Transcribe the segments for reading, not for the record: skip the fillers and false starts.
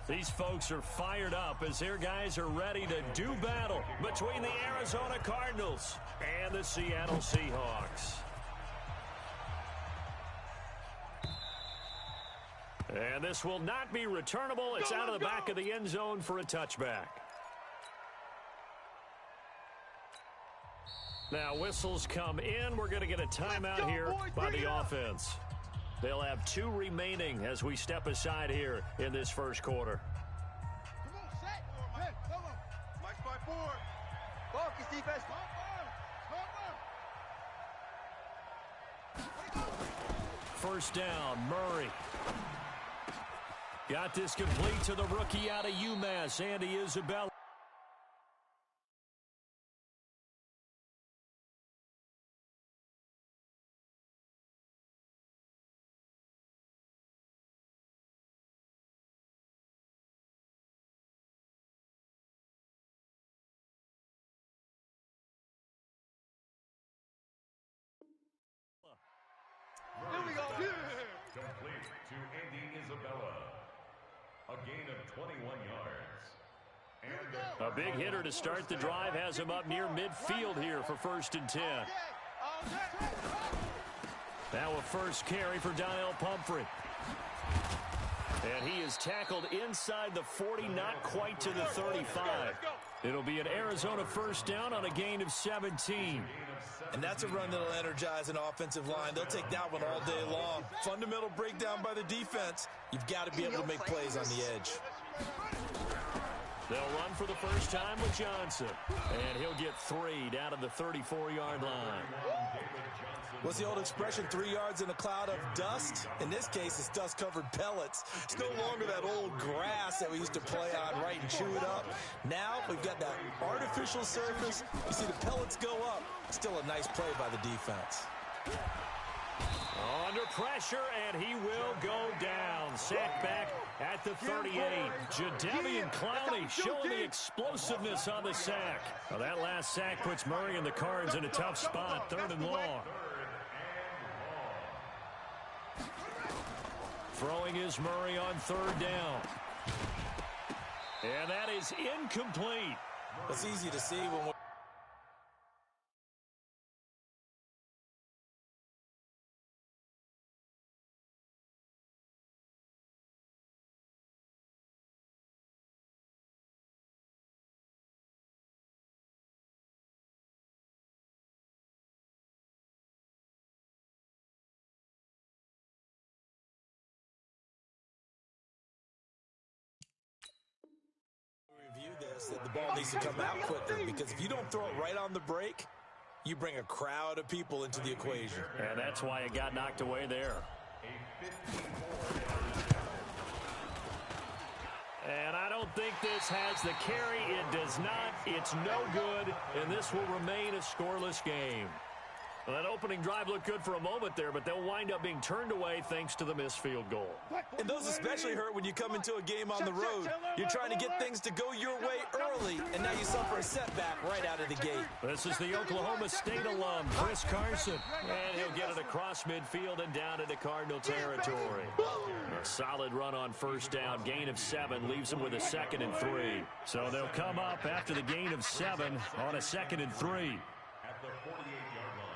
These folks are fired up as their guys are ready to do battle between the Arizona Cardinals and the Seattle Seahawks. And this will not be returnable. It's out of the back of the end zone for a touchback. Now whistles come in. We're going to get a timeout here by the offense. They'll have 2 remaining as we step aside here in this first quarter. Come on, set. Hey, come on. Mike 5-4. Focus defense. First down, Murray. Got this complete to the rookie out of UMass, Andy Isabella. Here we go. Complete to Andy Isabella. A gain of 21 yards. A big hitter to start the drive has him up near midfield here for 1st and 10. Now a first carry for Donnell Pumphrey. And he is tackled inside the 40, not quite to the 35. It'll be an Arizona first down on a gain of 17. And that's a run that'll energize an offensive line. They'll take that one all day long. Fundamental breakdown by the defense. You've got to be able to make plays on the edge. They'll run for the first time with Johnson. And he'll get 3 down to the 34-yard line. What's the old expression, 3 yards in a cloud of dust? In this case, it's dust-covered pellets. It's no longer that old grass that we used to play on, right, and chew it up. Now we've got that artificial surface. You see the pellets go up. Still a nice play by the defense. Under pressure, and he will go down. Sacked back at the 38. Jadeveon Clowney showing the explosiveness on the sack. Well, that last sack puts Murray and the Cards in a tough spot, 3rd and long. Throwing is Murray on 3rd down. And that is incomplete. It's easy to see when we're that the ball needs to come out quicker, because if you don't throw it right on the break, you bring a crowd of people into the equation. And that's why it got knocked away there. And I don't think this has the carry. It does not. It's no good, and this will remain a scoreless game. Well, that opening drive looked good for a moment there, but they'll wind up being turned away thanks to the missed field goal. And those especially hurt when you come into a game on the road. You're trying to get things to go your way early, and now you suffer a setback right out of the gate. This is the Oklahoma State alum, Chris Carson. And he'll get it across midfield and down into Cardinal territory. A solid run on first down. Gain of 7 leaves them with a 2nd and 3. So they'll come up after the gain of 7 on a 2nd and 3. At the 48-yard line.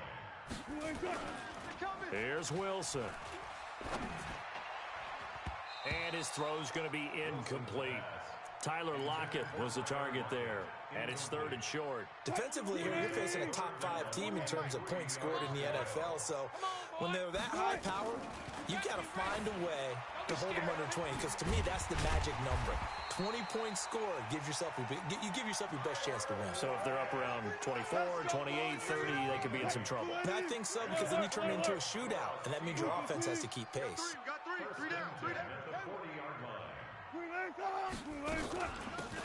Here's Wilson. And his throw's going to be incomplete. Tyler Lockett was the target there. And it's 3rd and short. Defensively here, you're facing a top 5 team in terms of points scored in the NFL. So when they're that high powered, you've got to find a way to hold them under 20. Because to me, that's the magic number. 20 points scored gives yourself you give yourself your best chance to win. So if they're up around 24, 28, 30, they could be in some trouble. And I think so, because then you turn it into a shootout, and that means your offense has to keep pace. Three down.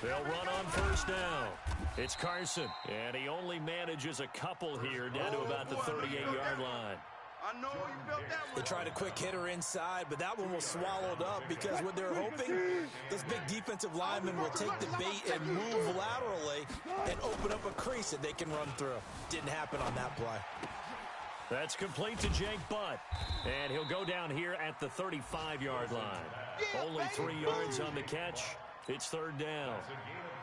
They'll run on first down. It's Carson, and he only manages a couple here down to about the 38-yard line. I know you felt that one. They tried a quick hitter inside, but that one was swallowed up because what they're hoping, this big defensive lineman will take the bait and move laterally and open up a crease that they can run through. Didn't happen on that play. That's complete to Jake Butt. And he'll go down here at the 35-yard line. Only 3 yards on the catch. It's third down.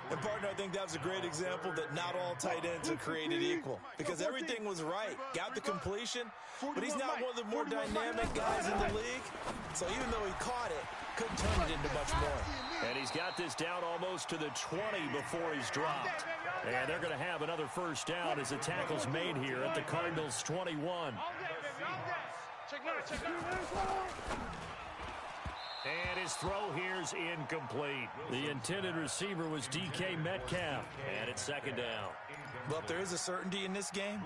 And, partner, I think that was a great example that not all tight ends are created equal. Because everything was right. Got the completion, but he's not one of the more dynamic guys in the league. So even though he caught it, couldn't turn it into much more. And he's got this down almost to the 20 before he's dropped. And they're going to have another first down as the tackle's made here at the Cardinals' 21. And his throw here's incomplete. The intended receiver was DK Metcalf. And it's second down. Well, if there is a certainty in this game,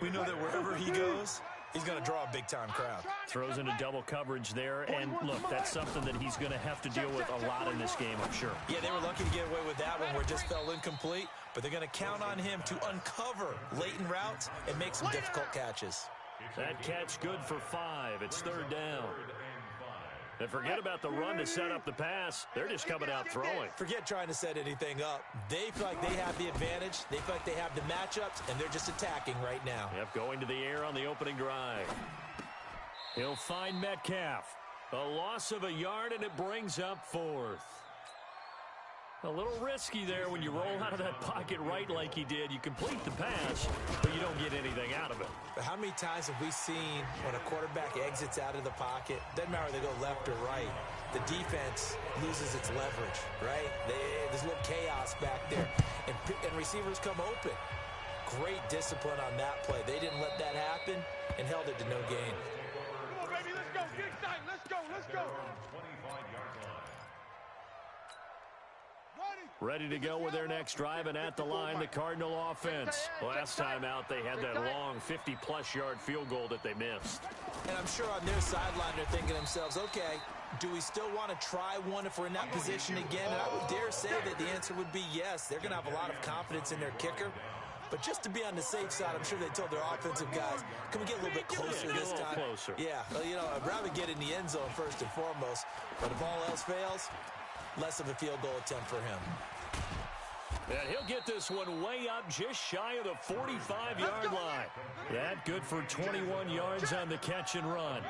we know that wherever he goes, he's going to draw a big-time crowd. Throws into double coverage there. And, look, that's something that he's going to have to deal with a lot in this game, I'm sure. Yeah, they were lucky to get away with that one where it just fell incomplete. But they're going to count on him to uncover latent routes and make some difficult catches. That catch good for 5. It's third down. And forget about the run to set up the pass. They're just coming out throwing. Forget trying to set anything up. They feel like they have the advantage. They feel like they have the matchups, and they're just attacking right now. Yep, going to the air on the opening drive. He'll find Metcalf. A loss of a yard, and it brings up fourth. A little risky there when you roll out of that pocket right like he did. You complete the pass, but you don't get anything out of it. But how many times have we seen when a quarterback exits out of the pocket, doesn't matter whether they go left or right, the defense loses its leverage, right? There's a little chaos back there, and receivers come open. Great discipline on that play. They didn't let that happen and held it to no gain. Come on, baby, let's go. Get excited. Let's go. Let's go. Ready to go with their next drive, and at the line, the Cardinal offense. Last time out, they had that long 50-plus yard field goal that they missed. And I'm sure on their sideline, they're thinking to themselves, okay, do we still want to try one if we're in that position again? And I would dare say that the answer would be yes. They're going to have a lot of confidence in their kicker. But just to be on the safe side, I'm sure they told their offensive guys, can we get a little bit closer this time? Closer. Yeah, well, you know, I'd rather get in the end zone first and foremost. But if all else fails, less of a field goal attempt for him. And he'll get this one way up just shy of the 45-yard line. That good for 21 yards on the catch and run.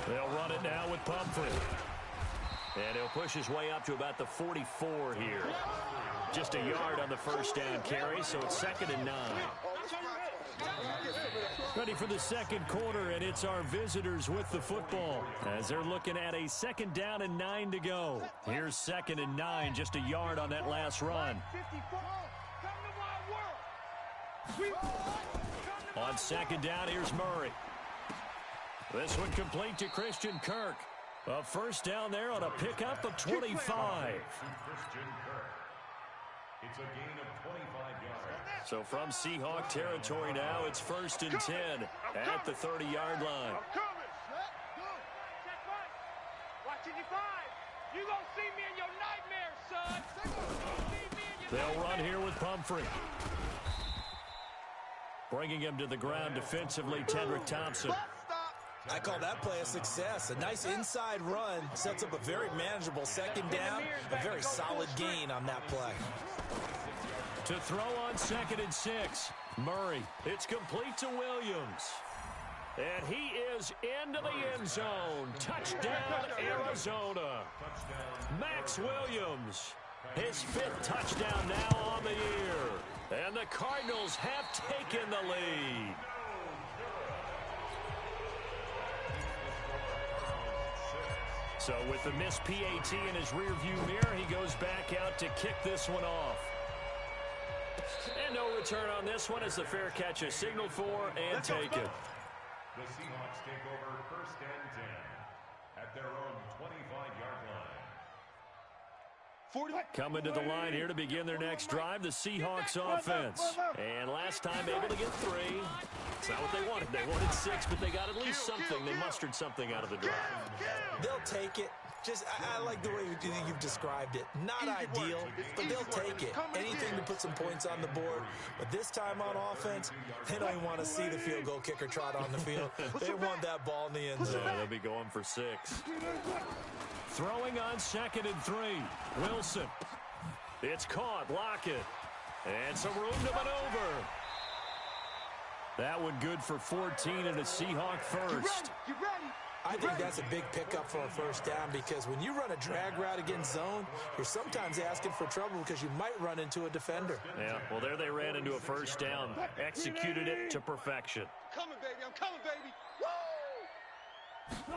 They'll run it now with Pumphrey. And he'll push his way up to about the 44 here. Just a yard on the first down carry, so it's 2nd and 9. Ready for the second quarter, and it's our visitors with the football as they're looking at a 2nd down and 9 to go. Here's 2nd and 9, just a yard on that last run. On 2nd down, here's Murray. This one complete to Christian Kirk. A first down there on a pickup of 25. It's a gain of 25 yards. So from Seahawk territory now, it's 1st and 10 at the 30-yard line. Watching you 5. You gonna see me in your nightmares, son. They'll run here with Pumphrey. Bringing him to the ground defensively, Tedrick Thompson. I call that play a success. A nice inside run sets up a very manageable 2nd down, a very solid gain on that play. To throw on 2nd and 6, Murray. It's complete to Williams. And he is into the end zone. Touchdown, Arizona. Max Williams, his 5th touchdown now on the year. And the Cardinals have taken the lead. So with the missed PAT in his rearview mirror, he goes back out to kick this one off. And no return on this one as the fair catch is signaled for and taken. The Seahawks take over 1st and 10 at their own 25-yard line. Coming to the line here to begin their next drive, the Seahawks offense. And last time able to get 3. It's not what they wanted. They wanted 6, but they got at least something. They mustered something out of the drive. They'll take it. Just, I like the way you've described it. Not ideal, but they'll take it. Anything to put some points on the board. But this time on offense, they don't even want to see the field goal kicker trot on the field. They want that ball in the end zone. Yeah, they'll be going for 6. Throwing on 2nd and 3. Wilson. It's caught. Lockett. And some room to maneuver. That one good for 14 and a Seahawk first. Get ready. I think that's a big pickup for a first down because when you run a drag route against zone, you're sometimes asking for trouble because you might run into a defender. Yeah, well, there they ran into a first down. Executed it to perfection. I'm coming, baby. I'm coming, baby. Woo!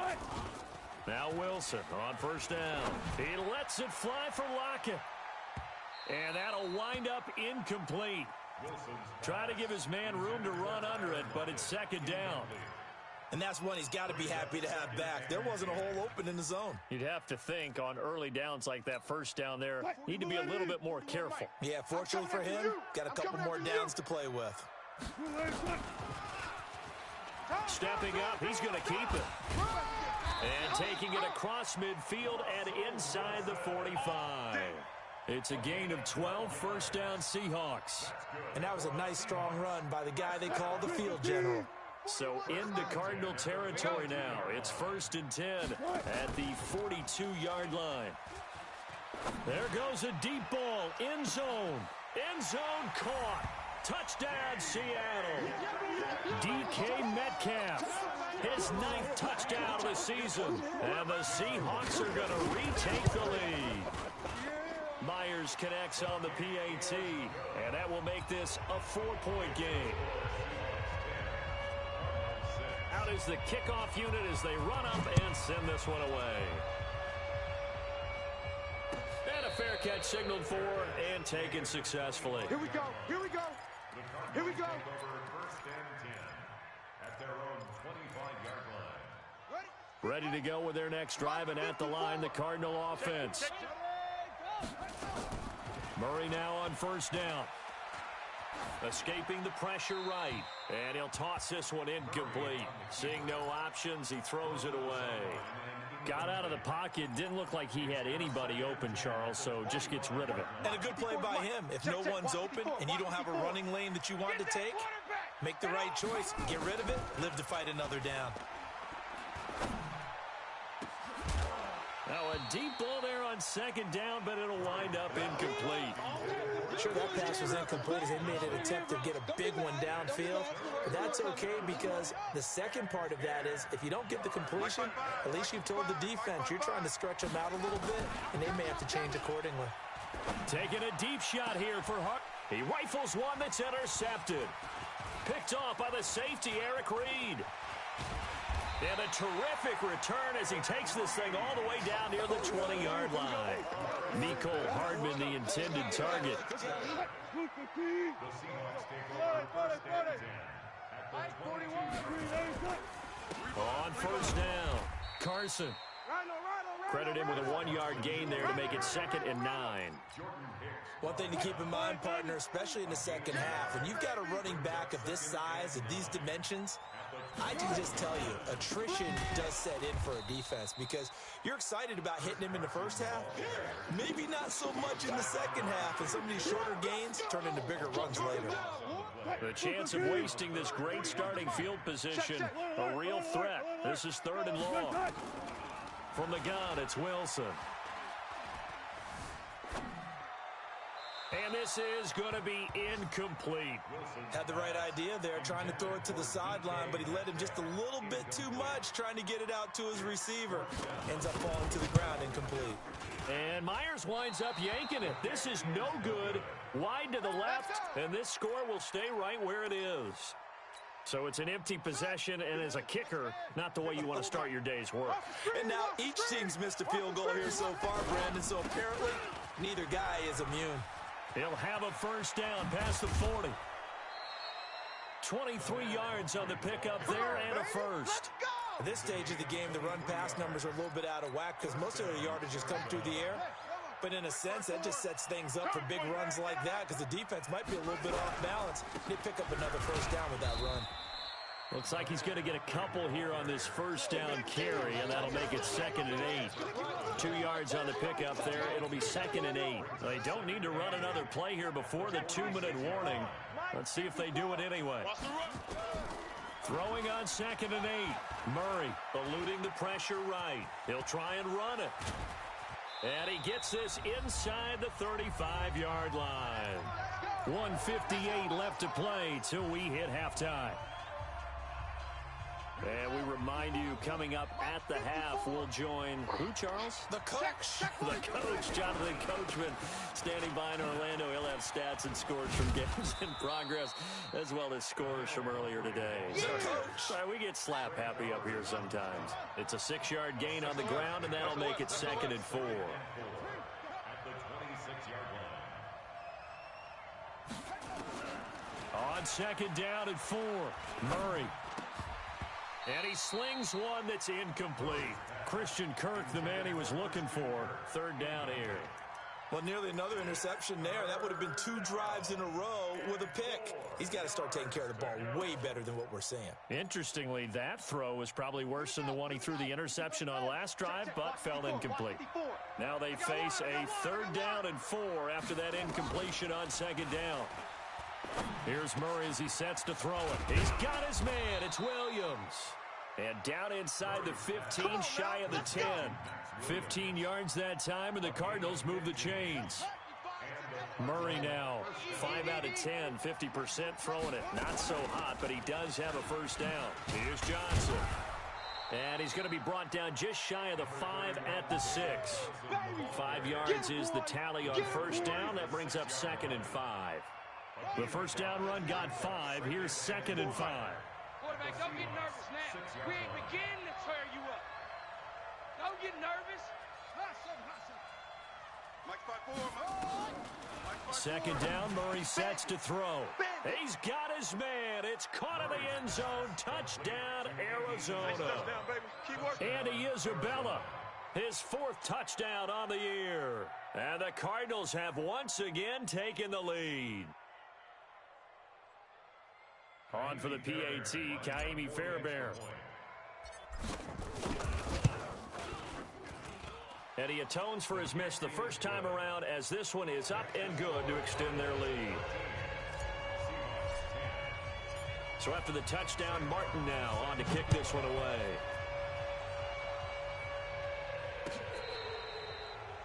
Now Wilson on first down. He lets it fly for Lockett. And that'll wind up incomplete. Trying to give his man room to run under it, but it's second down. And that's one he's got to be happy to have back. There wasn't a hole open in the zone. You'd have to think on early downs like that first down there, need to be a little bit more careful. Yeah, fortunately for him, got a couple more downs to play with. Stepping up, he's going to keep it. And taking it across midfield and inside the 45. It's a gain of 12, first down Seahawks. And that was a nice, strong run by the guy they call the field general. So into Cardinal territory now. It's 1st and 10 at the 42-yard line. There goes a deep ball. End zone. End zone caught. Touchdown, Seattle. DK Metcalf. His 9th touchdown of the season. And the Seahawks are going to retake the lead. Myers connects on the PAT. And that will make this a 4-point game. Out is the kickoff unit as they run up and send this one away. And a fair catch signaled for and taken successfully. Here we go. Here we go. Here we go. First and 10 at their own 25-yard line. Ready to go with their next drive, and at the line, the Cardinal offense. Murray now on first down. Escaping the pressure right. And he'll toss this one incomplete. Seeing no options, he throws it away. Got out of the pocket. Didn't look like he had anybody open, Charles, so just gets rid of it. And a good play by him. If no one's open and you don't have a running lane that you want to take, make the right choice. Get rid of it. Live to fight another down. Now a deep ball there on second down, but it'll wind up incomplete. Sure, that pass was incomplete as they made an attempt to get a big one downfield. But that's okay because the second part of that is if you don't get the completion, at least you've told the defense you're trying to stretch them out a little bit, and they may have to change accordingly. Taking a deep shot here for Hart. He rifles one that's intercepted. Picked off by the safety, Eric Reed. And a terrific return as he takes this thing all the way down near the 20-yard line. Mecole Hardman, the intended target. The Seahawks take over first and 10 at the 22. On first down, Carson. Credit him with a 1-yard gain there to make it 2nd and 9. One thing to keep in mind, partner, especially in the second half, when you've got a running back of this size, of these dimensions, I can just tell you, attrition does set in for a defense because you're excited about hitting him in the first half. Maybe not so much in the second half, and some of these shorter gains turn into bigger runs later. The chance of wasting this great starting field position, a real threat. This is 3rd and long. From the gun, it's Wilson. And this is going to be incomplete. Had the right idea there, trying to throw it to the sideline, but he led him just a little bit too much, trying to get it out to his receiver. Ends up falling to the ground incomplete. And Myers winds up yanking it. This is no good. Wide to the left, and this score will stay right where it is. So it's an empty possession, and as a kicker, not the way you want to start your day's work. And now each team's missed a field goal here so far, Brandon, so apparently neither guy is immune. He'll have a first down past the 40. 23 yards on the pickup there and a first. At this stage of the game, the run-pass numbers are a little bit out of whack because most of their yardage has come through the air. But in a sense, that just sets things up for big runs like that because the defense might be a little bit off balance. They pick up another first down with that run. Looks like he's going to get a couple here on this first down carry, and that'll make it 2nd and 8. 2 yards on the pickup there. It'll be 2nd and 8. They don't need to run another play here before the 2-minute warning. Let's see if they do it anyway. Throwing on 2nd and 8. Murray eluding the pressure right. He'll try and run it. And he gets this inside the 35-yard line. 1:58 left to play till we hit halftime. And we remind you, coming up at the half, we'll join who, Charles? The coach. The coach, Jonathan Coachman, standing by in Orlando. He'll have stats and scores from games in progress, as well as scores from earlier today. So, we get slap happy up here sometimes. It's a 6-yard gain on the ground, and that'll make it 2nd and 4. At the 26-yard line. On 2nd down and 4, Murray. And he slings one that's incomplete. Christian Kirk, the man he was looking for. 3rd down here. Well, nearly another interception there. That would have been 2 drives in a row with a pick. He's got to start taking care of the ball way better than what we're seeing. Interestingly, that throw was probably worse than the one he threw the interception on last drive, but fell incomplete. Now they face a 3rd down and 4 after that incompletion on 2nd down. Here's Murray as he sets to throw it. He's got his man. It's Williams. And down inside the 15, shy of the 10. 15 yards that time, and the Cardinals move the chains. Murray now, 5 out of 10, 50% throwing it. Not so hot, but he does have a 1st down. Here's Johnson. And he's going to be brought down just shy of the 5 at the 6. 5 yards is the tally on 1st down. That brings up 2nd and 5. The 1st down run got 5. Here's 2nd and 5. Quarterback, don't get nervous now. We ain't beginning to tear you up. Don't get nervous. Mike 2nd down, Murray sets to throw. He's got his man. It's caught in the end zone. Touchdown, Arizona. Andy Isabella, his 4th touchdown on the year. And the Cardinals have once again taken the lead. On for the PAT, Kaimi Fairbairn. And he atones for his miss the first time around, as this one is up and good to extend their lead. So after the touchdown, Martin now on to kick this one away.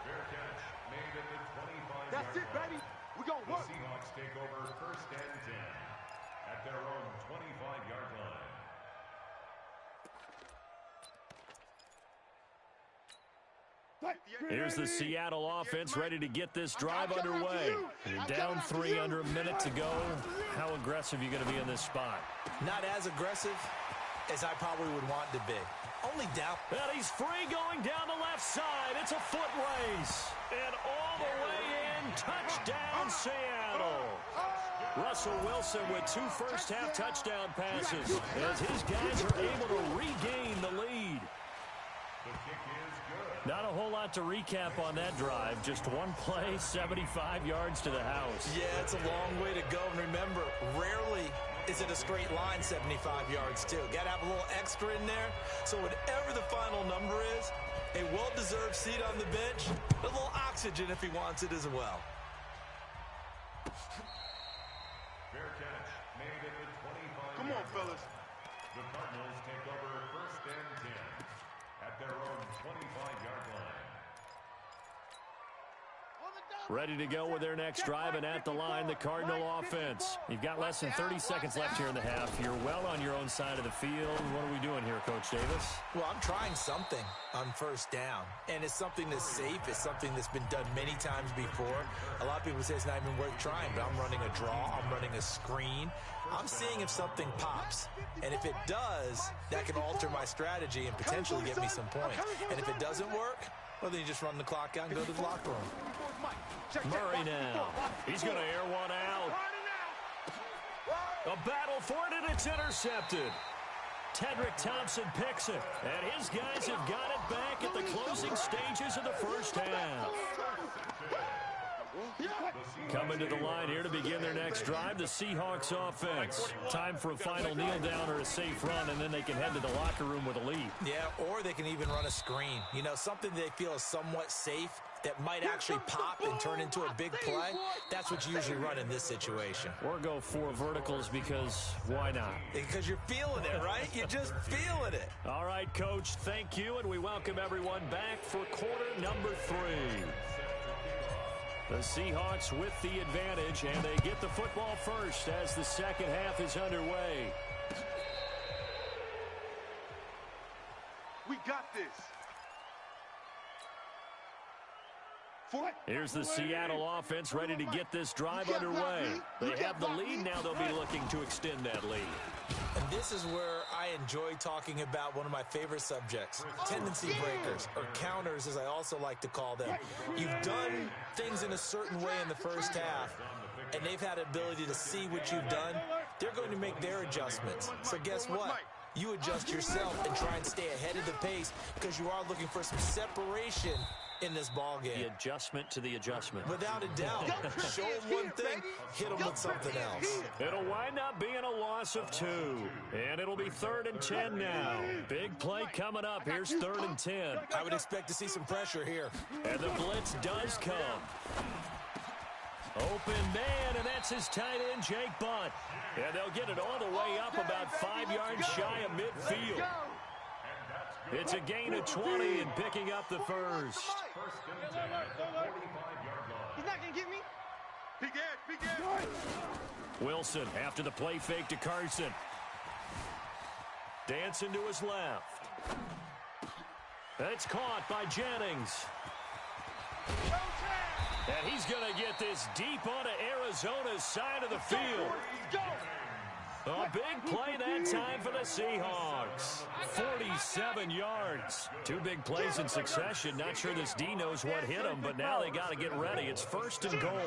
Fair catch made at the 25-yard That's it, baby. We're going to work. The Seahawks take over 1st and 10 at their own 25-yard line. Here's the Seattle offense ready to get this drive underway. You're down 3 under a minute to go. How aggressive are you going to be in this spot? Not as aggressive as I probably would want to be. Only down. And he's free going down the left side. It's a foot race. And all the way in, touchdown Seattle. Russell Wilson with 2 first-half touchdown passes as his guys are able to regain the lead. The kick is good. Not a whole lot to recap on that drive. Just one play, 75 yards to the house. Yeah, it's a long way to go. And remember, rarely is it a straight line 75 yards, too. Got to have a little extra in there. So whatever the final number is, a well-deserved seat on the bench, a little oxygen if he wants it as well. Fair catch made at the 25-yard Come on, fellas. The Cardinals take over 1st and 10 at their own 25-yard line. Ready to go with their next drive, and at the line, the Cardinal offense. You've got less than 30 seconds left here in the half. You're well on your own side of the field. What are we doing here, Coach Davis? Well, I'm trying something on 1st down, and it's something that's safe. It's something that's been done many times before. A lot of people say it's not even worth trying, but I'm running a draw. I'm running a screen. I'm seeing if something pops, and if it does, that can alter my strategy and potentially get me some points. And if it doesn't work, well, then you just run the clock out and go to the locker room. Murray now. He's going to air one out. A battle for it, and it's intercepted. Tedrick Thompson picks it, and his guys have got it back at the closing stages of the first half. Coming to the line here to begin their next drive, the Seahawks offense. Time for a final kneel down or a safe run, and then they can head to the locker room with a lead. Yeah, or they can even run a screen. You know, something they feel is somewhat safe that might actually pop and turn into a big play. That's what you usually run in this situation. Or go 4 verticals, because why not? Because you're feeling it, right? You're just feeling it. All right, Coach, thank you, and we welcome everyone back for quarter number 3. The Seahawks with the advantage, and they get the football first as the second half is underway. We got this. Here's the Seattle offense ready to get this drive underway. They have the lead. Now they'll be looking to extend that lead. And this is where I enjoy talking about one of my favorite subjects, tendency breakers, or counters as I also like to call them. You've done things in a certain way in the first half, and they've had the ability to see what you've done. They're going to make their adjustments. So guess what? You adjust yourself and try and stay ahead of the pace because you are looking for some separation in this ball game. The adjustment to the adjustment. Without a doubt. Show them one thing, hit them with something else. It'll wind up being a loss of 2. And it'll be 3rd and 10 now. Big play coming up. Here's 3rd and 10. I would expect to see some pressure here. And the blitz does come. Open man, and that's his tight end, Jake Butt. And they'll get it all the way up about 5 yards shy of midfield. It's a gain of 20 and picking up the first. He's not going to get me. Big edge. Wilson after the play fake to Carson. Dancing to his left. That's caught by Jennings. And he's going to get this deep onto Arizona's side of the field. A big play that time for the Seahawks. 47 yards. 2 big plays in succession. Not sure this D knows what hit him, but now they got to get ready. It's 1st and goal.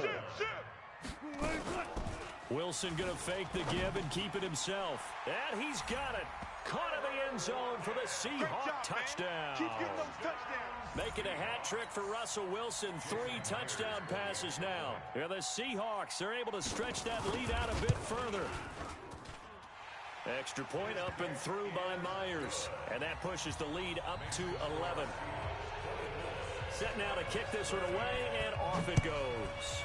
Wilson going to fake the give and keep it himself. And he's got it. Caught in the end zone for the Seahawk touchdown. Keep getting those touchdowns. Making a hat trick for Russell Wilson. 3 touchdown passes now. And the Seahawks are able to stretch that lead out a bit further. Extra point up and through by Myers. And that pushes the lead up to 11. Set now to kick this one away, and off it goes.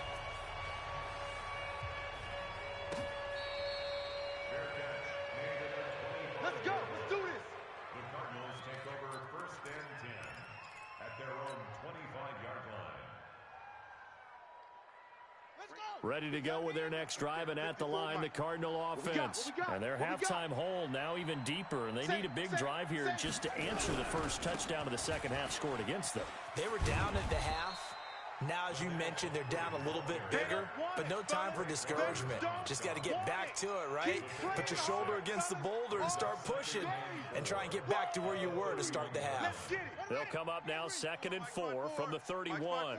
Let's go. Let's do this. The Cardinals take over 1st and 10 at their own 25-yard line. Ready to go with their next drive, and at the line, the Cardinal offense. And their halftime hole now even deeper, and they need a big drive here just to answer the first touchdown of the second half scored against them. They were down at the half. Now, as you mentioned, they're down a little bit bigger, but no time for discouragement. Just got to get back to it, right? Put your shoulder against the boulder and start pushing and try and get back to where you were to start the half. They'll come up now 2nd and 4 from the 31.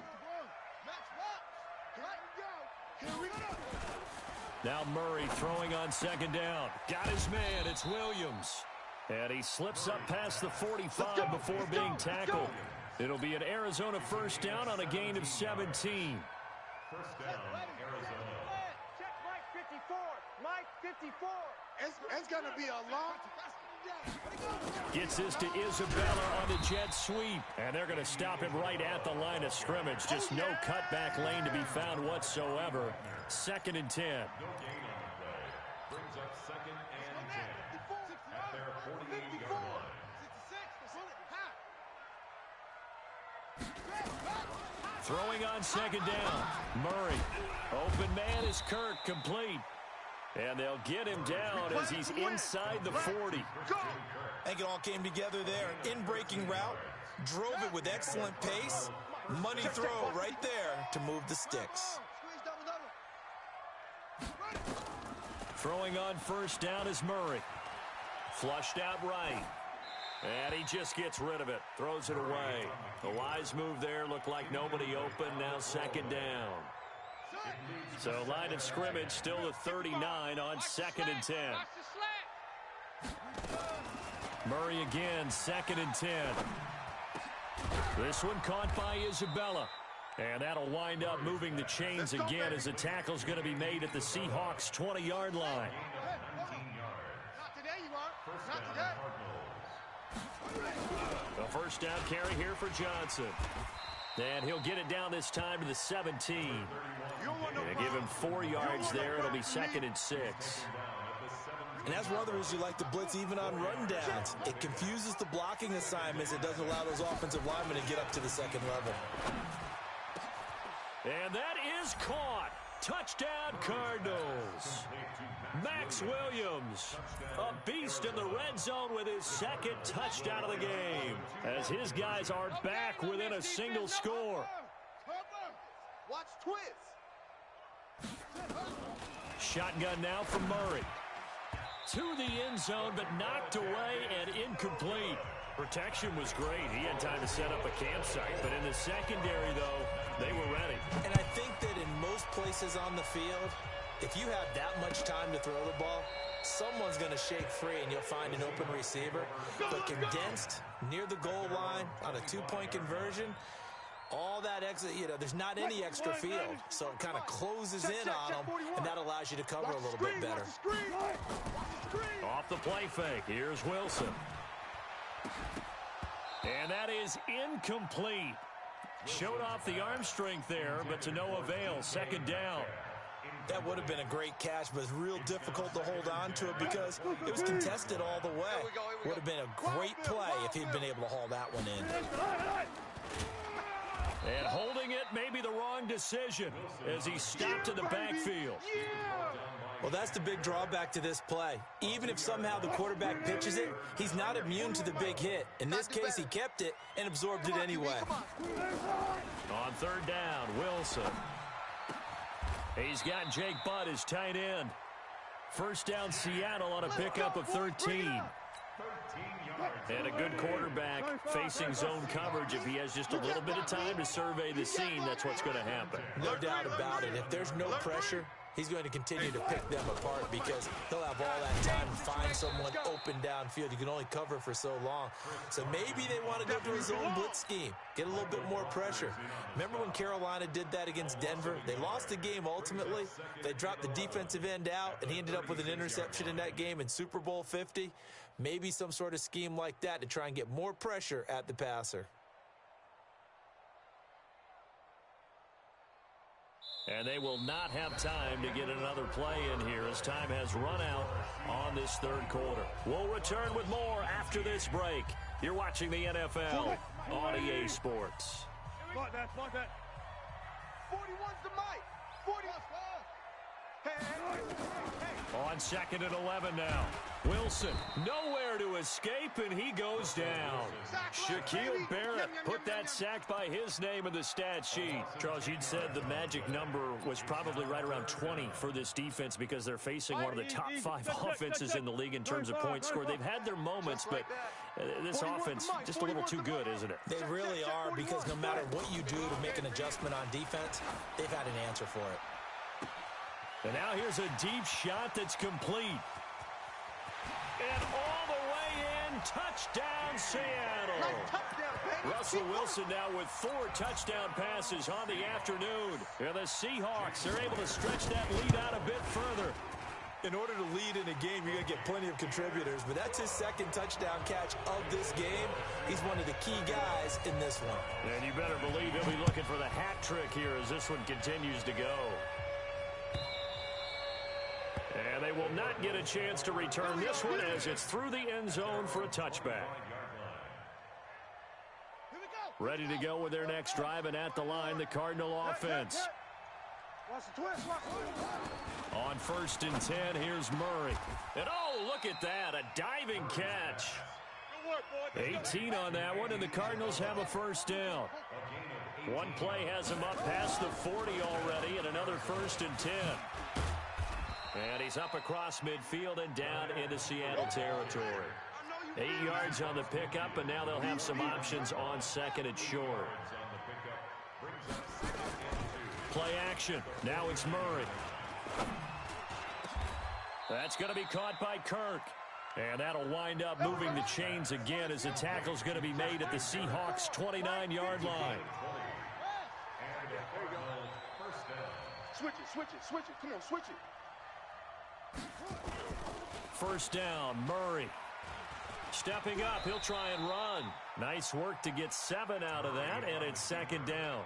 Now Murray throwing on 2nd down. Got his man. It's Williams. And he slips up past the 45 before being tackled. It'll be an Arizona 1st down on a gain of 17. 1st down, Arizona. Check Mike 54. Mike 54. It's going to be a long. Gets this to Isabella on the jet sweep. And they're going to stop him right at the line of scrimmage. Just no cutback lane to be found whatsoever. 2nd and 10. No gain on the play. Brings up 2nd and 10 at their 48-yard line. Throwing on 2nd down. Murray. Open man is Kirk, complete. And they'll get him down as he's inside the 40. I think it all came together there. In-breaking route. Drove it with excellent pace. Money throw right there to move the sticks. Throwing on 1st down is Murray. Flushed out right. And he just gets rid of it. Throws it away. A wise move there. Looked like nobody open. Now 2nd down. So line of scrimmage still the 39 on 2nd and 10. Murray again, 2nd and 10. This one caught by Isabella. And that'll wind up moving the chains again as the tackle's going to be made at the Seahawks' 20-yard line. Not today, you are. Not today. The 1st down carry here for Johnson. And he'll get it down this time to the 17. And give him 4 yards there. It'll be 2nd and 6. And that's one of the reasons you like to blitz even on run downs. It confuses the blocking assignments. It doesn't allow those offensive linemen to get up to the 2nd level. And that is caught. Touchdown, Cardinals. Max Williams, a beast in the red zone with his second touchdown of the game, as his guys are back within a single score. Watch twist. Shotgun now from Murray. To the end zone, but knocked away and incomplete. Protection was great. He had time to set up a campsite, but in the secondary, though, they were ready. And I think that in most places on the field, if you have that much time to throw the ball, someone's going to shake free and you'll find an open receiver. But condensed near the goal line on a two-point conversion, all that extra, there's not any extra field. So it kind of closes in on them, and that allows you to cover a little bit better. Off the play fake, here's Wilson. And that is incomplete. Showed off the arm strength there, but to no avail. Second down. That would have been a great catch, but it's real difficult to hold on to it because it was contested all the way. Would have been a great play if he'd been able to haul that one in. And holding it may be the wrong decision as he stopped in the backfield. Well, that's the big drawback to this play. Even if somehow the quarterback pitches it, he's not immune to the big hit. In this case, he kept it and absorbed it anyway. On third down, Wilson. He's got Jake Butt as tight end. First down, Seattle on a pickup of 13. And a good quarterback facing zone coverage. If he has just a little bit of time to survey the scene, that's what's going to happen. No doubt about it. If there's no pressure, he's going to continue to pick them apart because he'll have all that time to find someone open downfield. You can only cover for so long. So maybe they want to go to a zone blitz scheme, get a little bit more pressure. Remember when Carolina did that against Denver? They lost the game ultimately. They dropped the defensive end out, and he ended up with an interception in that game in Super Bowl 50. Maybe some sort of scheme like that to try and get more pressure at the passer. And they will not have time to get another play in here as time has run out on this third quarter. We'll return with more after this break. You're watching the NFL on EA Sports. Like that. 41's the mic. 40. On second and 11 now. Wilson, nowhere to escape, and he goes down. Shaquille Barrett put that sack by his name in the stat sheet. Charles, you'd said the magic number was probably right around 20 for this defense because they're facing one of the top 5 offenses in the league in terms of points scored. They've had their moments, but this offense just a little too good, isn't it? They really are, because no matter what you do to make an adjustment on defense, they've had an answer for it. And now here's a deep shot that's complete. And all the way in, touchdown Seattle. Russell Wilson now with 4 touchdown passes on the afternoon. And the Seahawks are able to stretch that lead out a bit further. In order to lead in a game, you're going to get plenty of contributors, but that's his second touchdown catch of this game. He's one of the key guys in this one. And you better believe he'll be looking for the hat trick here as this one continues to go. And they will not get a chance to return this one as it's through the end zone for a touchback. Ready to go with their next drive, and at the line, the Cardinal offense. On first and 10, here's Murray. And oh, look at that, a diving catch. 18 on that one, and the Cardinals have a first down. One play has them up past the 40 already, and another first and 10. And he's up across midfield and down into Seattle territory. 8 yards on the pickup, and now they'll have some options on second and short. Play action. Now it's Murray. That's going to be caught by Kirk. And that'll wind up moving the chains again as the tackle's going to be made at the Seahawks' 29-yard line. Switch it. Come on, switch it. First down, Murray. Stepping up, he'll try and run. Nice work to get 7 out of that, and it's second down.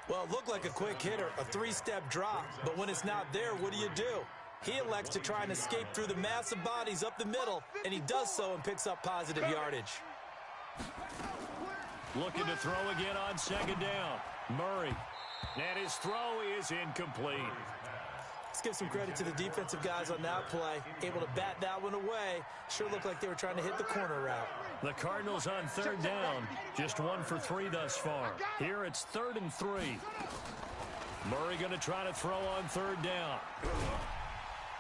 Well, it looked like a quick hitter, a 3-step drop, but when it's not there, what do? He elects to try and escape through the massive bodies up the middle, and he does so and picks up positive yardage. Looking to throw again on second down. Murray. And his throw is incomplete. Let's give some credit to the defensive guys on that play. Able to bat that one away. Sure looked like they were trying to hit the corner route. The Cardinals on third down. Just 1 for 3 thus far. Here it's 3rd and 3. Murray going to try to throw on third down.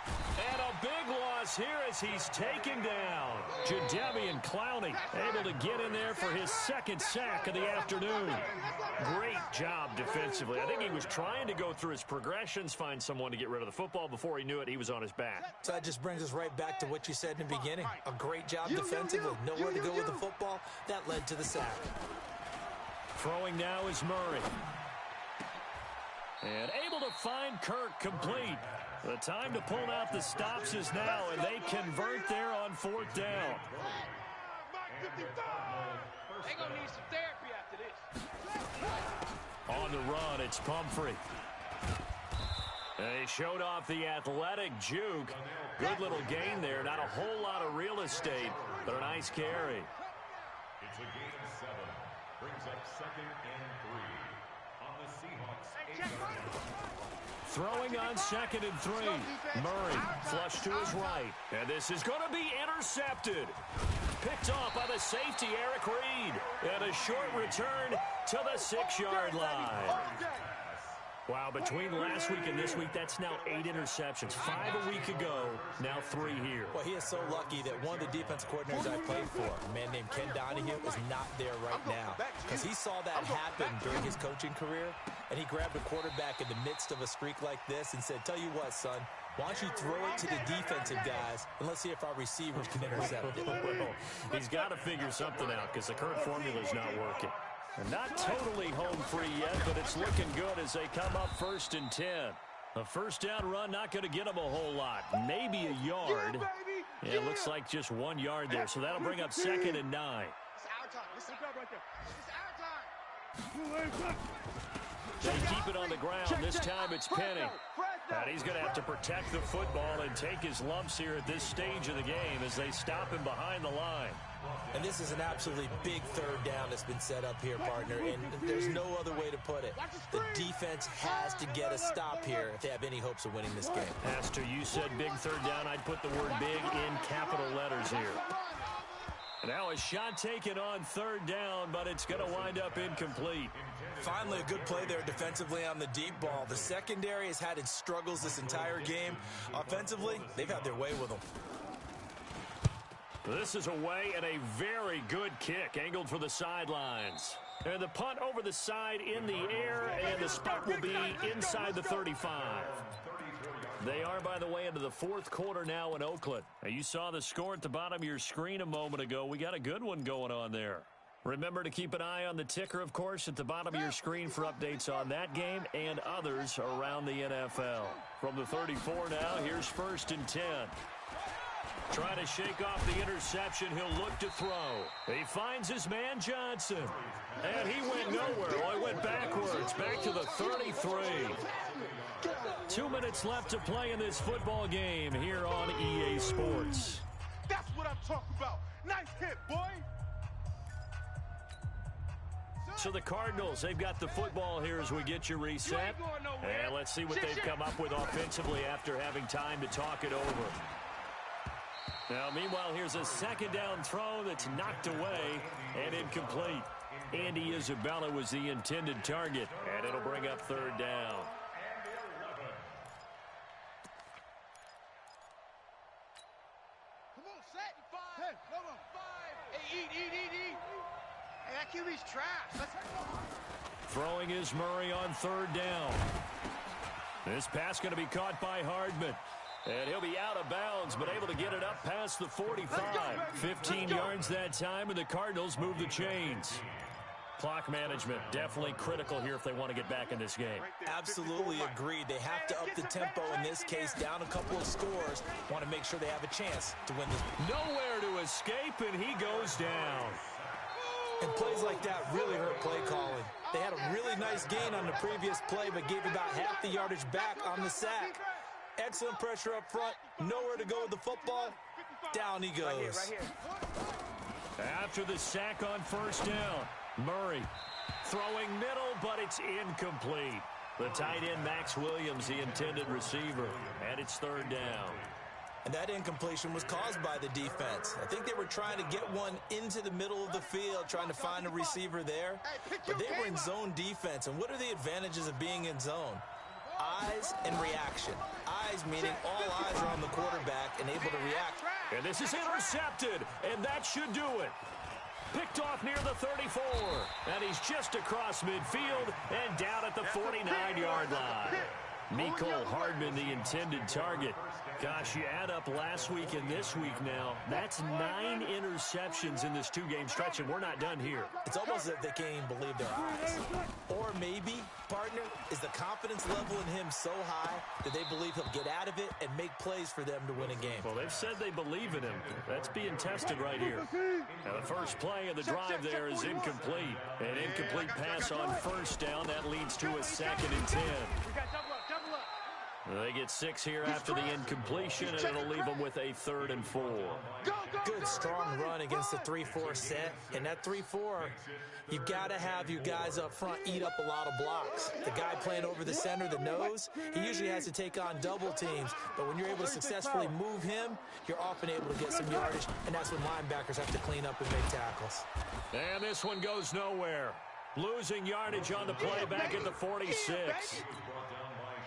And a big loss here as he's taken down. Jadeveon Clowney able to get in there for his 2nd sack of the afternoon. Great job defensively. I think he was trying to go through his progressions, find someone to get rid of the football. Before he knew it, he was on his back. So that just brings us right back to what you said in the beginning. A great job defensively. Nowhere to go with the football. That led to the sack. Throwing now is Murray. And able to find Kirk complete. The time to pull out the stops is now, and they convert there on 4th down. They're going to need some therapy after this. On the run, it's Pumphrey. They showed off the athletic juke. Good little gain there. Not a whole lot of real estate, but a nice carry. It's a gain of 7. Brings up 2nd and 3. On the Seahawks 8-yard line. Throwing on 2nd and 3. Murray flush to his right. And this is going to be intercepted. Picked off by the safety, Eric Reed. And a short return to the 6-yard line. Wow, between last week and this week, that's now 8 interceptions. 5 a week ago, now 3 here. Well, he is so lucky that one of the defense coordinators I played for, a man named Ken Donahue, is not there right now. Because he saw that happen during his coaching career, and he grabbed a quarterback in the midst of a streak like this and said, tell you what, son, why don't you throw it to the defensive guys, and let's see if our receivers can intercept it. Well, he's got to figure something out because the current formula is not working. And not totally home free yet, but it's looking good as they come up 1st and 10. A 1st down run not going to get them a whole lot. Maybe a yard. Yeah, it looks like just 1 yard there. So that'll bring up 2nd and 9. It's our time. It's our time. They keep it on the ground. This time it's Penny. And he's going to have to protect the football and take his lumps here at this stage of the game as they stop him behind the line. And this is an absolutely big 3rd down that's been set up here, partner, and there's no other way to put it. The defense has to get a stop here if they have any hopes of winning this game. Pastor, you said big 3rd down. I'd put the word big in capital letters here. Now a shot taken on 3rd down, but it's going to wind up incomplete. Finally, a good play there defensively on the deep ball. The secondary has had its struggles this entire game. Offensively, they've had their way with them. This is away and a very good kick angled for the sidelines. And the punt over the side in the air, and the spot will be inside the 35. They are, by the way, into the 4th quarter now in Oakland. Now, you saw the score at the bottom of your screen a moment ago. We got a good one going on there. Remember to keep an eye on the ticker, of course, at the bottom of your screen for updates on that game and others around the NFL. From the 34 now, here's 1st and 10. Trying to shake off the interception. He'll look to throw. He finds his man Johnson. And he went nowhere. Well, he went backwards. Back to the 33. 2 minutes left to play in this football game here on EA Sports. That's what I'm talking about. Nice hit, boy. So the Cardinals, they've got the football here as we get you reset. And let's see what they've come up with offensively after having time to talk it over. Now, meanwhile, here's a 2nd down throw that's knocked away and incomplete. Andy Isabella was the intended target, and it'll bring up 3rd down. Come on, set. 5. Hey, come on. 5. Hey, eat. Hey, that QB's trash. Throwing is Murray on 3rd down. This pass going to be caught by Hardman. And he'll be out of bounds, but able to get it up past the 45. 15 yards that time, and the Cardinals move the chains. Clock management definitely critical here if they want to get back in this game. Absolutely agreed. They have to up the tempo in this case, down a couple of scores. Want to make sure they have a chance to win this. Nowhere to escape, and he goes down. And plays like that really hurt play calling. They had a really nice gain on the previous play, but gave about half the yardage back on the sack. Excellent pressure up front. Nowhere to go with the football. Down he goes. Right here. After the sack on 1st down, Murray throwing middle, but it's incomplete. The tight end, Max Williams, the intended receiver, and it's third down. And that incompletion was caused by the defense. I think they were trying to get one into the middle of the field, trying to find a receiver there. But they were in zone defense. And what are the advantages of being in zone? Eyes and reaction. Eyes meaning all eyes are on the quarterback and able to react. And this is intercepted, and that should do it. Picked off near the 34, and he's just across midfield and down at the 49-yard line. Mecole Hardman, the intended target. Gosh, you add up last week and this week now, that's 9 interceptions in this two-game stretch, and we're not done here. It's almost as if they can't even believe their eyes. Or maybe, partner, is the confidence level in him so high that they believe he'll get out of it and make plays for them to win a game. Well, they've said they believe in him. That's being tested right here. Now, the first play of the drive there is incomplete. An incomplete pass on first down. That leads to a 2nd and 10. They get 6 here after the incompletion, and it'll leave them with a 3rd and 4. Good, strong run against the 3-4 set. And that 3-4, you've got to have you guys up front eat up a lot of blocks. The guy playing over the center, the nose, he usually has to take on double teams. But when you're able to successfully move him, you're often able to get some yardage, and that's when linebackers have to clean up and make tackles. And this one goes nowhere. Losing yardage on the play back at the 46.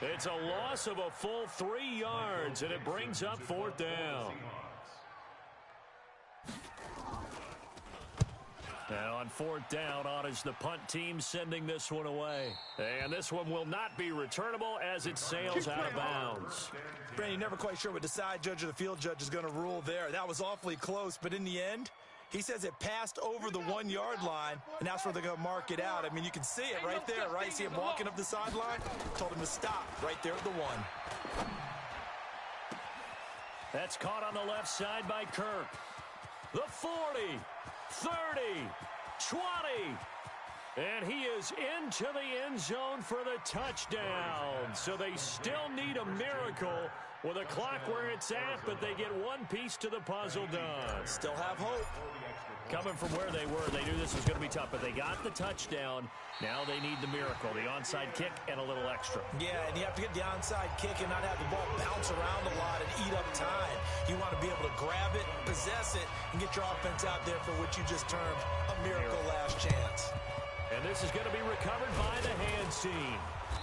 It's a loss of a full 3 yards, and it brings up 4th down. And on 4th down, on is the punt team sending this one away. And this one will not be returnable as it sails out of bounds. Brandon, you're never quite sure what the side judge or the field judge is going to rule there. That was awfully close, but in the end, he says it passed over the 1-yard line, and that's where they're going to mark it out. I mean, you can see it right there, right? See him walking up the sideline? Told him to stop right there at the 1. That's caught on the left side by Kirk. The 40, 30, 20. And he is into the end zone for the touchdown. So they still need a miracle with a clock where it's at, but they get one piece to the puzzle done. Still have hope. Coming from where they were, they knew this was going to be tough, but they got the touchdown. Now they need the miracle, the onside kick and a little extra. Yeah, and you have to get the onside kick and not have the ball bounce around a lot and eat up time. You want to be able to grab it, possess it, and get your offense out there for what you just termed a miracle last chance. And this is going to be recovered by the hands team.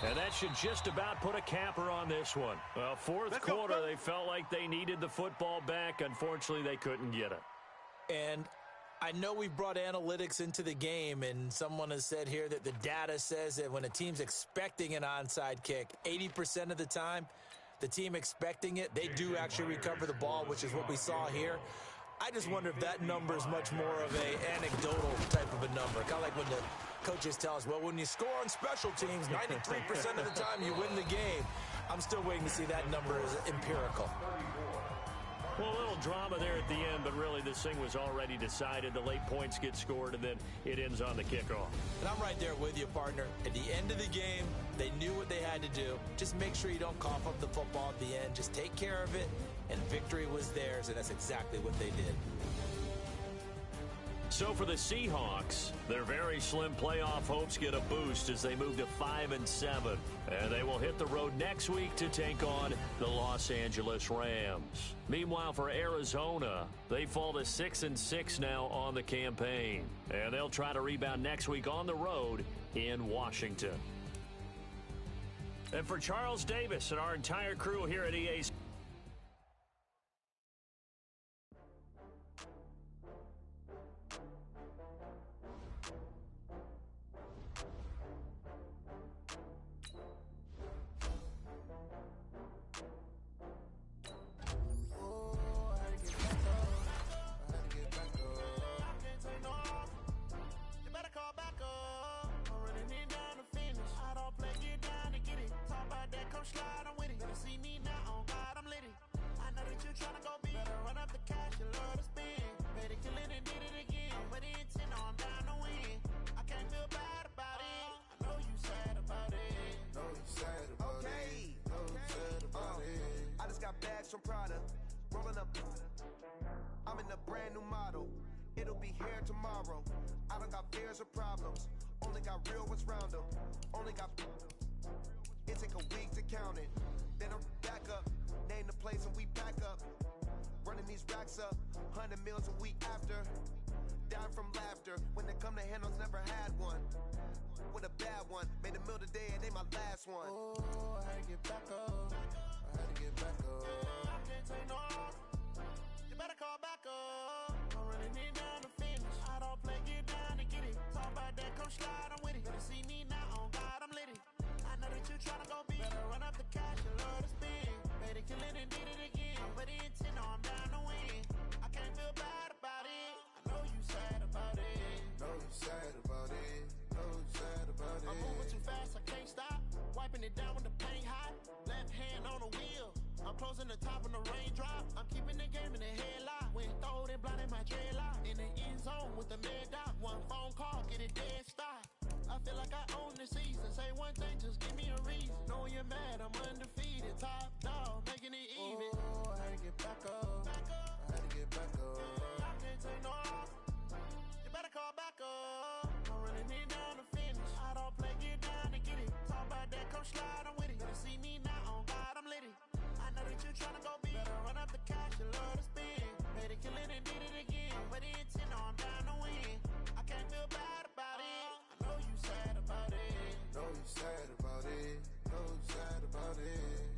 And that should just about put a capper on this one. Well, 4th quarter, they felt like they needed the football back. Unfortunately, they couldn't get it. And I know we've brought analytics into the game, and someone has said here that the data says that when a team's expecting an onside kick, 80% of the time, the team expecting it, they do actually recover the ball, which is what we saw here. I just wonder if that number is much more of an anecdotal type of a number. Kind of like when the coaches tell us, well, when you score on special teams, 93% of the time you win the game. I'm still waiting to see that number as empirical. Well, a little drama there at the end, but really this thing was already decided. The late points get scored, and then it ends on the kickoff. And I'm right there with you, partner. At the end of the game, they knew what they had to do. Just make sure you don't cough up the football at the end. Just take care of it, and victory was theirs, and that's exactly what they did. So for the Seahawks, their very slim playoff hopes get a boost as they move to 5-7. And they will hit the road next week to take on the Los Angeles Rams. Meanwhile, for Arizona, they fall to 6-6 now on the campaign. And they'll try to rebound next week on the road in Washington. And for Charles Davis and our entire crew here at EA from Prada, rolling up. I'm in a brand new model. It'll be here tomorrow. I don't got fears or problems. Only got real ones round them. Only got. It take a week to count it. Then I'm back up. Name the place and we pack up. Running these racks up. 100 meals a week after. Down from laughter. When they come to handles, never had one. With a bad one. Made a meal today and ain't my last one. Oh, I had to get back up. I had to get back up. I can't take no loss. You better call back up. I'm running it down to finish. I don't play, get down and get it. Talk about that, come slide, I'm with it. Better see me now, on God, I'm lit it. I know that you tryna go big. Better run up the cash, you love to spin. Made it, kill it, and did it again. But the intent, no, I'm down to win. I can't feel bad about it. I know you sad about it. Know you sad about it. Know you sad about it. I'm moving too fast, I can't stop. Wiping it down with the paint hot. Left hand on the wheel. I'm closing the top when the raindrop. I'm keeping the game in the headlock. When throwed and blinded my dreadlock. In the end zone with the mad dot. One phone call, get it dead stop. I feel like I own the season. Say one thing, just give me a reason. Knowing you're mad, I'm undefeated. Top dog, making it even. Oh, I had to get back up. I had to get back up. I can't take no loss. You better call back up. I'm running it down to finish. I don't play, get down to get it. Talk about that, come slide, I'm with it. Better see me now, on God, I'm lit it. I know that you tryna go big. Better run up the cash, you love to spin. Made it, kill it, and did it again. But the intent, no, I'm down to win. I can't feel bad about it. I know you sad about it. Know you sad about it. Know you sad about it.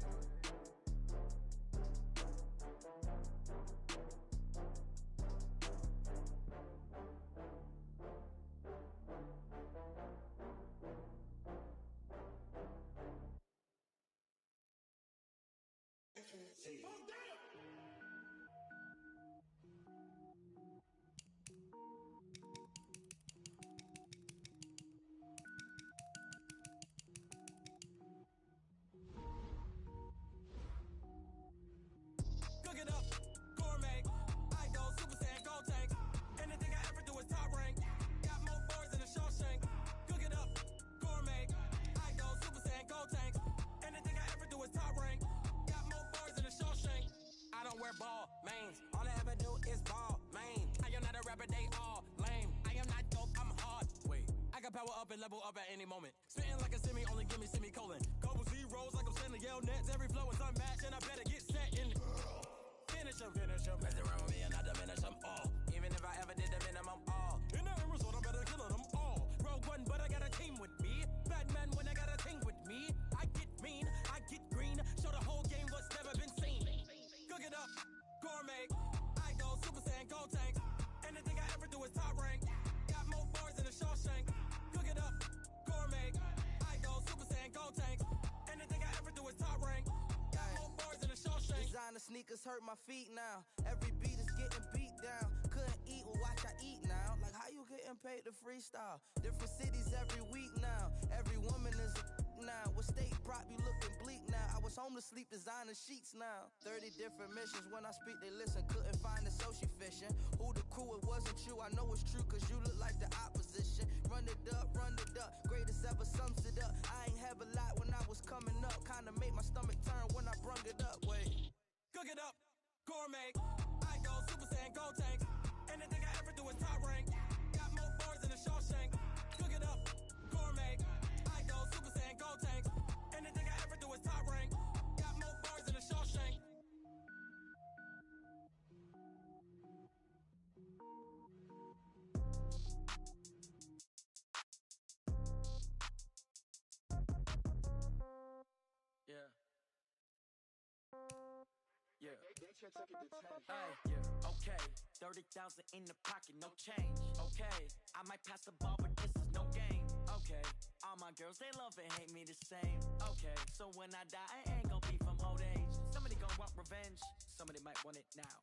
Cook it up, gourmet. I go Super Saiyan, go tank. Anything I ever do is top rank. Got more boards than a Shawshank. Cook it up, gourmet. I go Super Saiyan, go tank. Anything I ever do is top rank. Got more boards than a Shawshank. I don't wear ball mains. All I ever do is ball main. I am not a rapper, they all lame. I am not dope, I'm hard. Wait, I can power up and level up at any moment. Spitting like a semi, only give me semicolon. Couple zeros like I'm sending yell nets. Every flow is unmatched and I better get set in. Finish them. Mess around with me and I diminish them all. Even if I ever did the minimum all. In the end result, I'm better killing them all. Rogue One, but I got a team with me. Batman when I got a team with me. I get mean, I get green. Show the whole game what's never been seen. Cook it up, gourmet. I go Super Saiyan, go tank. Anything I ever do is top rank. Got more bars than a Shawshank. Cook it up, gourmet. I go Super Saiyan, go tank. Anything I ever do is top rank. Got more bars than a Shawshank. Designer sneakers hurt my feet now. Every beat is getting beat down. Couldn't eat, well watch I eat now. Like how you getting paid to freestyle? Different cities every week now. Every woman is a now. What state prop you looking bleak now? I was home to sleep designer sheets now. 30 different missions. When I speak they listen. Couldn't find the social fishing. Who the crew? It wasn't you. I know it's true cause you look like the opposition. Run it up, greatest ever sums it up. I ain't have a lot when I was coming up. Kinda made my stomach turn when I brung it up. Wait. Cook it up, gourmet. I go Super Saiyan, go tank. Anything I ever do is top rank. Got more bars than a Shawshank. Cook it up, gourmet. I go Super Saiyan, go tank. Anything I ever do is top rank. Got more bars than a Shawshank. Yeah. Yeah. Yeah. Okay. 30,000 in the pocket, no change. Okay. I might pass the ball, but this is no game. Okay. All my girls, they love and hate me the same. Okay. So when I die, I ain't gonna be from old age. Somebody gonna want revenge. Somebody might want it now.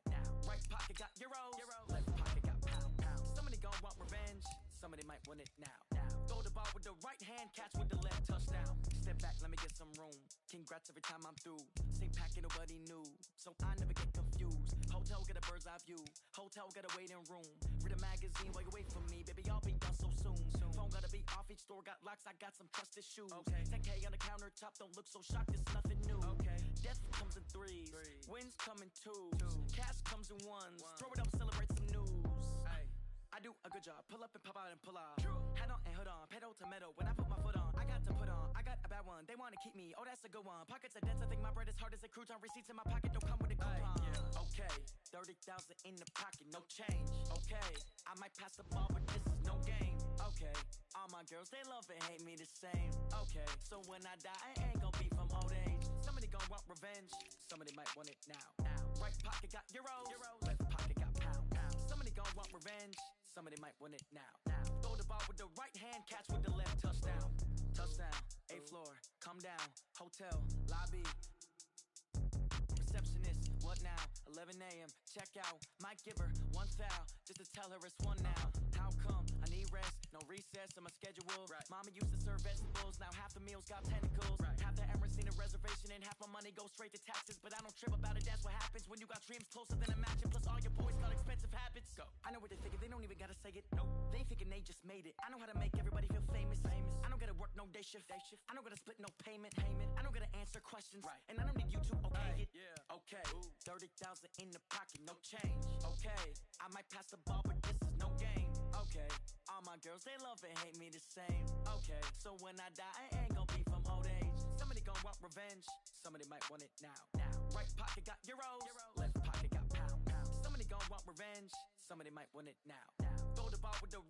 Right pocket got euros. Left pocket got pound. Somebody gonna want revenge. Somebody might want it now. Throw the ball with the right hand, catch with the left, touchdown. Step back, let me get some room. Congrats every time I'm through. Same packet, nobody knew, so I never get confused. Hotel get a bird's eye view. Hotel got a waiting room. Read a magazine while you wait for me, baby. I'll be done so soon. Phone gotta be off. Each store got locks. I got some trusted shoes. Okay. 10K on the countertop. Don't look so shocked. It's nothing new. Okay. Death comes in threes. Wins come in twos. Cash comes in ones. Throw it up, celebrate some news. Ay. I do a good job. Pull up and pop out and pull off. Head on and hood on, pedal to metal. When I put my foot on, I got to put on. I got a bad one, they wanna keep me. Oh, that's a good one. Pockets are dense, I think my bread is hard as a crouton. Receipts in my pocket don't come with a coupon. Okay, 30,000 in the pocket, no change. Okay, I might pass the ball, but this is no game. Okay, all my girls, they love and hate me the same. Okay, so when I die, I ain't gon' be from old age. Somebody gon' want revenge, somebody might want it now. Right pocket got euros, left pocket got pound. Somebody gon' want revenge, somebody might want it now. Throw the ball with the right hand, catch with the left, touchdown. Touchdown, 8th floor, come down, hotel, lobby. Receptionist, what now? 11 a.m., check out. Might give her one foul, just to tell her it's one now. How come? I need rest, no recess on my schedule. Mama used to serve vegetables, now half the meals got tentacles. Half the Emirates need a reservation and half my money goes straight to taxes. But I don't trip about it, that's what happens when you got dreams closer than a mansion. Plus all your boys got expensive habits. Go. I know what they're thinking, they don't even gotta say it. Nope. They thinking they just made it. I know how to make everybody feel famous. I don't gotta work no day shift. I don't gotta split no payment. I don't gotta answer questions. And I don't need you to okay it. Okay, 30,000 in the pocket, no change. Okay, I might pass the ball, but this is no game. Okay, all my girls, they love and hate me the same. Okay, so when I die, I ain't gon' be from old age. Somebody gon' want revenge, somebody might want it now. Right pocket got euros, left pocket got pound. Somebody gon' want revenge, somebody might want it now. Throw the ball with the